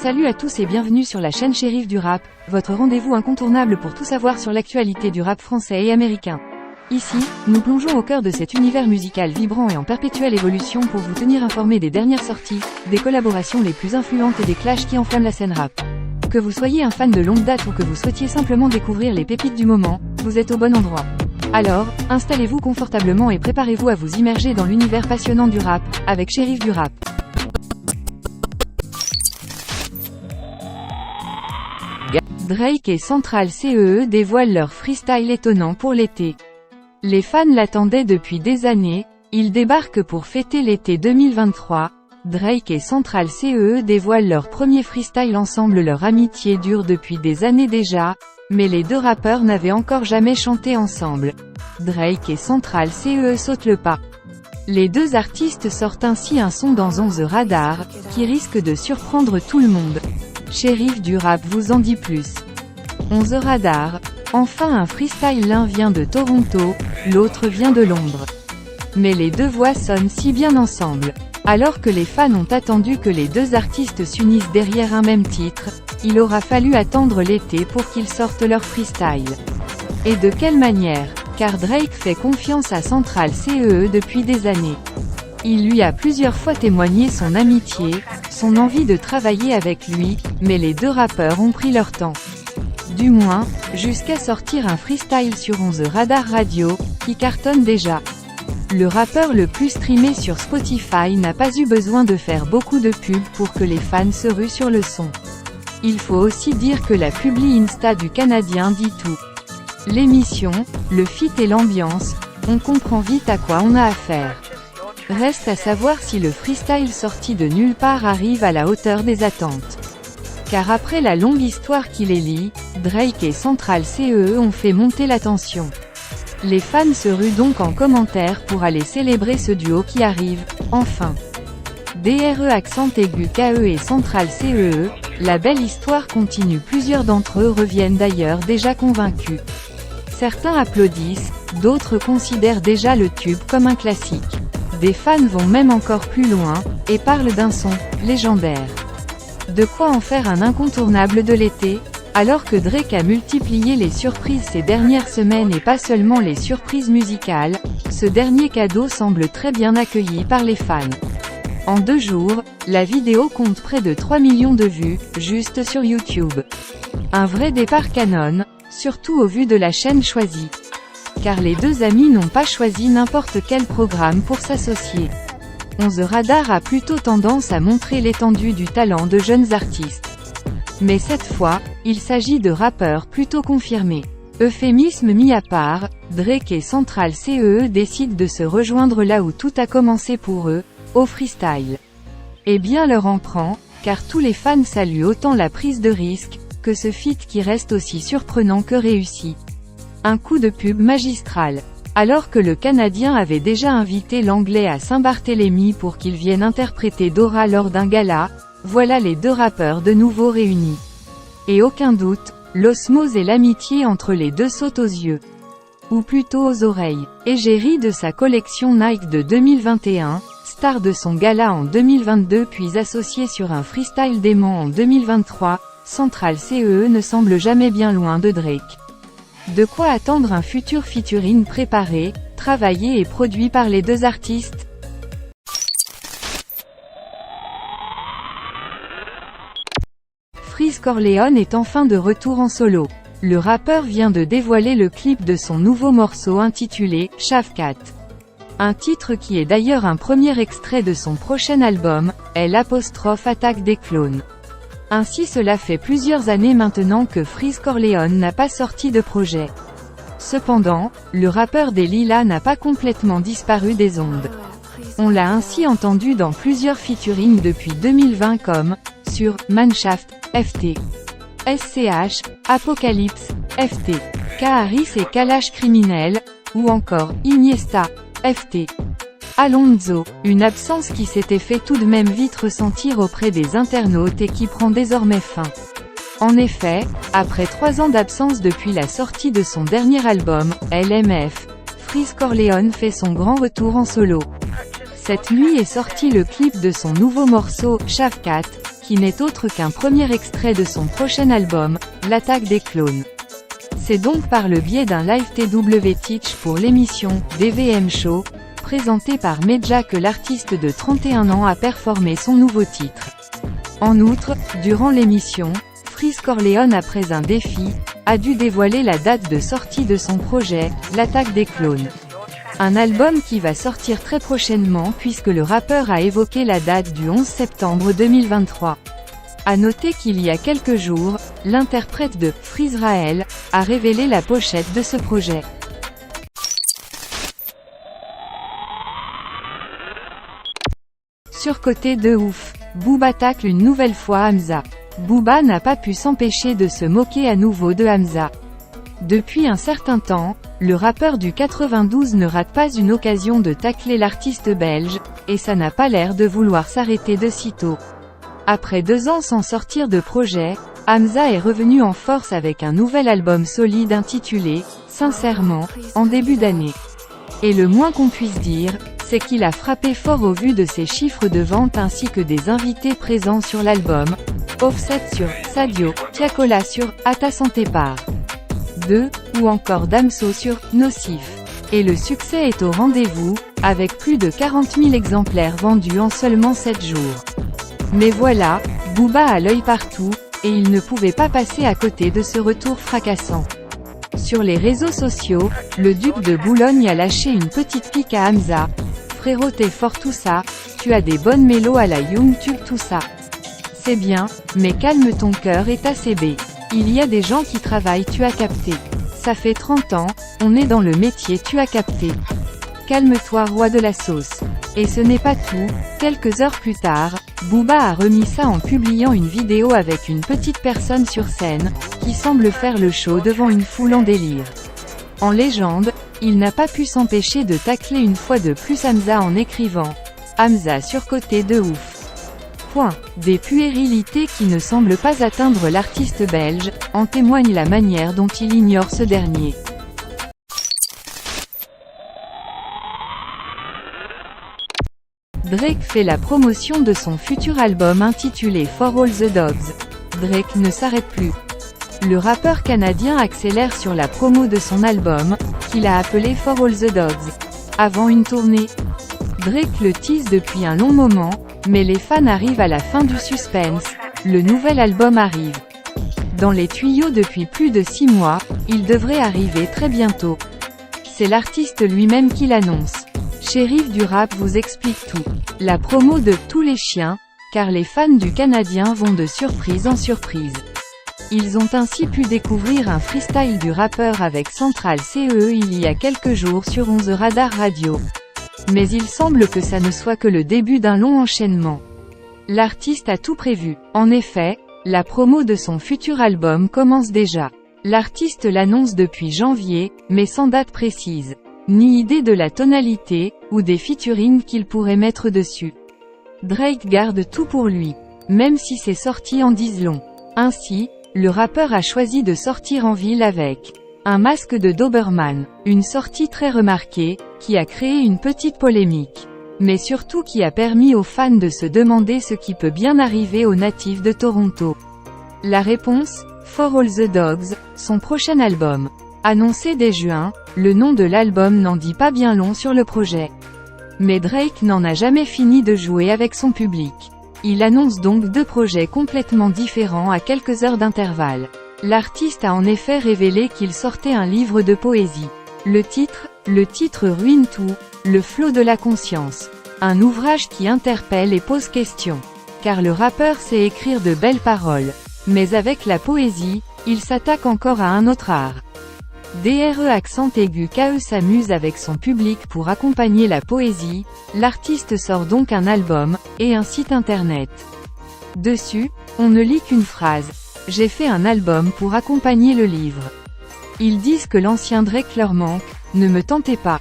Salut à tous et bienvenue sur la chaîne Shérif du Rap, votre rendez-vous incontournable pour tout savoir sur l'actualité du rap français et américain. Ici, nous plongeons au cœur de cet univers musical vibrant et en perpétuelle évolution pour vous tenir informés des dernières sorties, des collaborations les plus influentes et des clashs qui enflamment la scène rap. Que vous soyez un fan de longue date ou que vous souhaitiez simplement découvrir les pépites du moment, vous êtes au bon endroit. Alors, installez-vous confortablement et préparez-vous à vous immerger dans l'univers passionnant du rap, avec Shérif du Rap. Drake et Central CEE dévoilent leur freestyle étonnant pour l'été. Les fans l'attendaient depuis des années, ils débarquent pour fêter l'été 2023. Drake et Central CEE dévoilent leur premier freestyle ensemble. Leur amitié dure depuis des années déjà, mais les deux rappeurs n'avaient encore jamais chanté ensemble. Drake et Central CEE sautent le pas. Les deux artistes sortent ainsi un son dans On The Radar, qui risque de surprendre tout le monde. Shérif du Rap vous en dit plus. On The Radar. Enfin un freestyle, l'un vient de Toronto, l'autre vient de Londres. Mais les deux voix sonnent si bien ensemble. Alors que les fans ont attendu que les deux artistes s'unissent derrière un même titre, il aura fallu attendre l'été pour qu'ils sortent leur freestyle. Et de quelle manière? Car Drake fait confiance à Central CEE depuis des années. Il lui a plusieurs fois témoigné son amitié, son envie de travailler avec lui, mais les deux rappeurs ont pris leur temps. Du moins, jusqu'à sortir un freestyle sur On The Radar Radio, qui cartonne déjà. Le rappeur le plus streamé sur Spotify n'a pas eu besoin de faire beaucoup de pubs pour que les fans se ruent sur le son. Il faut aussi dire que la publi Insta du Canadien dit tout. L'émission, le feat et l'ambiance, on comprend vite à quoi on a affaire. Reste à savoir si le freestyle sorti de nulle part arrive à la hauteur des attentes. Car après la longue histoire qui les lie, Drake et Central CEE ont fait monter la tension. Les fans se ruent donc en commentaire pour aller célébrer ce duo qui arrive, enfin. DRE accent aigu KE et Central CEE, la belle histoire continue. Plusieurs d'entre eux reviennent d'ailleurs déjà convaincus. Certains applaudissent, d'autres considèrent déjà le tube comme un classique. Des fans vont même encore plus loin, et parlent d'un son légendaire. De quoi en faire un incontournable de l'été? Alors que Drake a multiplié les surprises ces dernières semaines et pas seulement les surprises musicales, ce dernier cadeau semble très bien accueilli par les fans. En 2 jours, la vidéo compte près de 3 millions de vues, juste sur YouTube. Un vrai départ canon, surtout au vu de la chaîne choisie. Car les deux amis n'ont pas choisi n'importe quel programme pour s'associer. On The Radar a plutôt tendance à montrer l'étendue du talent de jeunes artistes. Mais cette fois, il s'agit de rappeurs plutôt confirmés. Euphémisme mis à part, Drake et Central CEE décident de se rejoindre là où tout a commencé pour eux, au freestyle. Et bien leur en prend, car tous les fans saluent autant la prise de risque, que ce feat qui reste aussi surprenant que réussi. Un coup de pub magistral. Alors que le Canadien avait déjà invité l'Anglais à Saint-Barthélemy pour qu'il vienne interpréter Dora lors d'un gala, voilà les deux rappeurs de nouveau réunis. Et aucun doute, l'osmose et l'amitié entre les deux sautent aux yeux. Ou plutôt aux oreilles. Égérie de sa collection Nike de 2021, star de son gala en 2022 puis associé sur un freestyle dément en 2023, Central CEE ne semble jamais bien loin de Drake. De quoi attendre un futur featuring préparé, travaillé et produit par les deux artistes? Freeze Corleone est enfin de retour en solo. Le rappeur vient de dévoiler le clip de son nouveau morceau intitulé « Shavkat ». Un titre qui est d'ailleurs un premier extrait de son prochain album, L''Attaque des clones. Ainsi cela fait plusieurs années maintenant que Freeze Corleone n'a pas sorti de projet. Cependant, le rappeur des Lilas n'a pas complètement disparu des ondes. On l'a ainsi entendu dans plusieurs featurings depuis 2020 comme, sur, Manshaft, FT. SCH, Apocalypse, FT. Kaharis et Kalash Criminel, ou encore, Iniesta, FT. Alonso, une absence qui s'était fait tout de même vite ressentir auprès des internautes et qui prend désormais fin. En effet, après 3 ans d'absence depuis la sortie de son dernier album, LMF, Freeze Corleone fait son grand retour en solo. Cette nuit est sorti le clip de son nouveau morceau, Shavkat, qui n'est autre qu'un premier extrait de son prochain album, L'attaque des clones. C'est donc par le biais d'un live TW Teach pour l'émission DVM Show, présenté par Medja, que l'artiste de 31 ans a performé son nouveau titre. En outre, durant l'émission, Freeze Corleone, après un défi, a dû dévoiler la date de sortie de son projet, L'attaque des clones. Un album qui va sortir très prochainement puisque le rappeur a évoqué la date du 11 septembre 2023. À noter qu'il y a quelques jours, l'interprète de Freezrael a révélé la pochette de ce projet. Surcoté de ouf, Booba tacle une nouvelle fois Hamza. Booba n'a pas pu s'empêcher de se moquer à nouveau de Hamza. Depuis un certain temps, le rappeur du 92 ne rate pas une occasion de tacler l'artiste belge, et ça n'a pas l'air de vouloir s'arrêter de sitôt. Après 2 ans sans sortir de projet, Hamza est revenu en force avec un nouvel album solide intitulé « Sincèrement » en début d'année. Et le moins qu'on puisse dire, c'est qu'il a frappé fort au vu de ses chiffres de vente ainsi que des invités présents sur l'album, Offset sur Sadio, Tiakola sur À ta santé par 2, ou encore Damso sur Nocif. Et le succès est au rendez-vous, avec plus de 40 000 exemplaires vendus en seulement 7 jours. Mais voilà, Booba a l'œil partout, et il ne pouvait pas passer à côté de ce retour fracassant. Sur les réseaux sociaux, le duc de Boulogne a lâché une petite pique à Hamza. Frérot, t'es fort tout ça, tu as des bonnes mélos à la Young Tube tout ça. C'est bien, mais calme ton cœur et ta CB. Il y a des gens qui travaillent, tu as capté. Ça fait 30 ans, on est dans le métier, tu as capté. Calme-toi, roi de la sauce. Et ce n'est pas tout, quelques heures plus tard, Booba a remis ça en publiant une vidéo avec une petite personne sur scène, qui semble faire le show devant une foule en délire. En légende, il n'a pas pu s'empêcher de tacler une fois de plus Hamza en écrivant « Hamza surcoté de ouf ». Des puérilités qui ne semblent pas atteindre l'artiste belge, en témoigne la manière dont il ignore ce dernier. Drake fait la promotion de son futur album intitulé For All the Dogs. Drake ne s'arrête plus. Le rappeur canadien accélère sur la promo de son album, qu'il a appelé For All the Dogs. Avant une tournée, Drake le tease depuis un long moment, mais les fans arrivent à la fin du suspense, le nouvel album arrive. Dans les tuyaux depuis plus de 6 mois, il devrait arriver très bientôt. C'est l'artiste lui-même qui l'annonce. Shérif du rap vous explique tout. La promo de Tous les chiens, car les fans du Canadien vont de surprise en surprise. Ils ont ainsi pu découvrir un freestyle du rappeur avec Central CE il y a quelques jours sur 11 Radar Radio. Mais il semble que ça ne soit que le début d'un long enchaînement. L'artiste a tout prévu. En effet, la promo de son futur album commence déjà. L'artiste l'annonce depuis janvier, mais sans date précise. Ni idée de la tonalité, ou des featuring qu'il pourrait mettre dessus. Drake garde tout pour lui. Même si ses sorties en disent long. Ainsi, le rappeur a choisi de sortir en ville avec un masque de Doberman, une sortie très remarquée, qui a créé une petite polémique. Mais surtout qui a permis aux fans de se demander ce qui peut bien arriver aux natifs de Toronto. La réponse, For All the Dogs, son prochain album. Annoncé dès juin, le nom de l'album n'en dit pas bien long sur le projet. Mais Drake n'en a jamais fini de jouer avec son public. Il annonce donc 2 projets complètement différents à quelques heures d'intervalle. L'artiste a en effet révélé qu'il sortait un livre de poésie. Le titre ruine tout, le flot de la conscience. Un ouvrage qui interpelle et pose question. Car le rappeur sait écrire de belles paroles. Mais avec la poésie, il s'attaque encore à un autre art. DRE accent aigu KE s'amuse avec son public pour accompagner la poésie, l'artiste sort donc un album, et un site internet. Dessus, on ne lit qu'une phrase. J'ai fait un album pour accompagner le livre. Ils disent que l'ancien Drake leur manque, ne me tentez pas.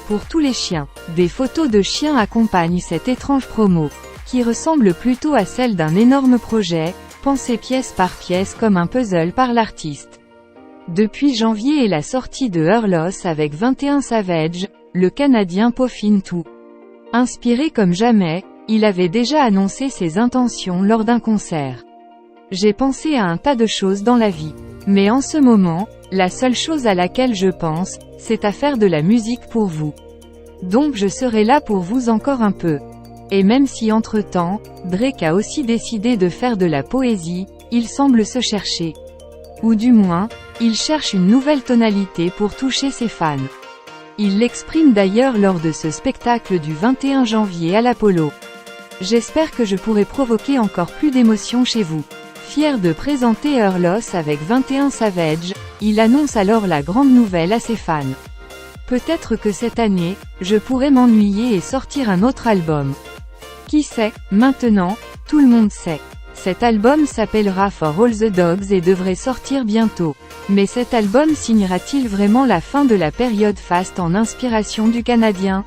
Pour tous les chiens, des photos de chiens accompagnent cette étrange promo, qui ressemble plutôt à celle d'un énorme projet, pensé pièce par pièce comme un puzzle par l'artiste. Depuis janvier et la sortie de Her Loss avec 21 Savage, le Canadien peaufine tout. Inspiré comme jamais, il avait déjà annoncé ses intentions lors d'un concert. J'ai pensé à un tas de choses dans la vie. Mais en ce moment, la seule chose à laquelle je pense, c'est à faire de la musique pour vous. Donc je serai là pour vous encore un peu. Et même si entre-temps, Drake a aussi décidé de faire de la poésie, il semble se chercher. Ou du moins, il cherche une nouvelle tonalité pour toucher ses fans. Il l'exprime d'ailleurs lors de ce spectacle du 21 janvier à l'Apollo. J'espère que je pourrai provoquer encore plus d'émotions chez vous. Fier de présenter Her Loss avec 21 Savage, il annonce alors la grande nouvelle à ses fans. Peut-être que cette année, je pourrai m'ennuyer et sortir un autre album. Qui sait, maintenant, tout le monde sait. Cet album s'appellera For All the Dogs et devrait sortir bientôt. Mais cet album signera-t-il vraiment la fin de la période faste en inspiration du Canadien?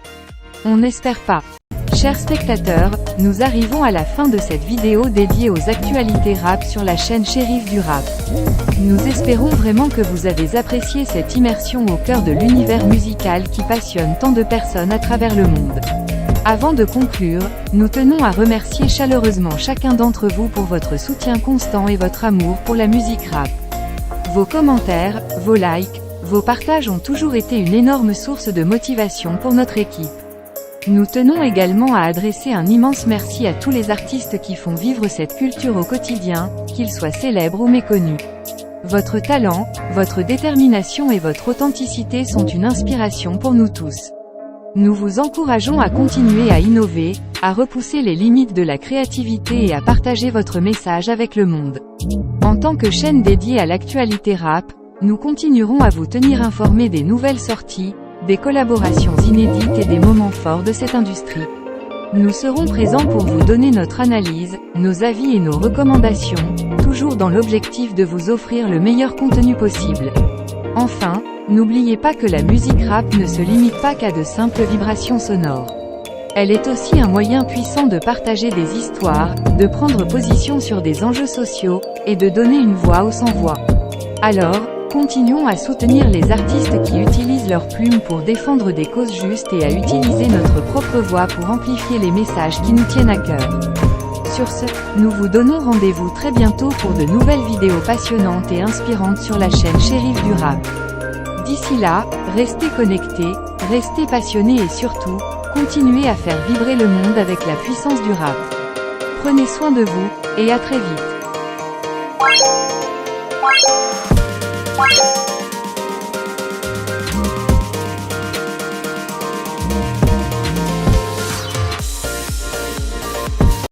On n'espère pas. Chers spectateurs, nous arrivons à la fin de cette vidéo dédiée aux actualités rap sur la chaîne Shérif du Rap. Nous espérons vraiment que vous avez apprécié cette immersion au cœur de l'univers musical qui passionne tant de personnes à travers le monde. Avant de conclure, nous tenons à remercier chaleureusement chacun d'entre vous pour votre soutien constant et votre amour pour la musique rap. Vos commentaires, vos likes, vos partages ont toujours été une énorme source de motivation pour notre équipe. Nous tenons également à adresser un immense merci à tous les artistes qui font vivre cette culture au quotidien, qu'ils soient célèbres ou méconnus. Votre talent, votre détermination et votre authenticité sont une inspiration pour nous tous. Nous vous encourageons à continuer à innover, à repousser les limites de la créativité et à partager votre message avec le monde. En tant que chaîne dédiée à l'actualité rap, nous continuerons à vous tenir informés des nouvelles sorties, des collaborations inédites et des moments forts de cette industrie. Nous serons présents pour vous donner notre analyse, nos avis et nos recommandations, toujours dans l'objectif de vous offrir le meilleur contenu possible. Enfin, n'oubliez pas que la musique rap ne se limite pas qu'à de simples vibrations sonores. Elle est aussi un moyen puissant de partager des histoires, de prendre position sur des enjeux sociaux, et de donner une voix aux sans-voix. Alors, continuons à soutenir les artistes qui utilisent leurs plumes pour défendre des causes justes et à utiliser notre propre voix pour amplifier les messages qui nous tiennent à cœur. Sur ce, nous vous donnons rendez-vous très bientôt pour de nouvelles vidéos passionnantes et inspirantes sur la chaîne Shérif du Rap. D'ici là, restez connectés, restez passionnés et surtout, continuez à faire vibrer le monde avec la puissance du rap. Prenez soin de vous, et à très vite.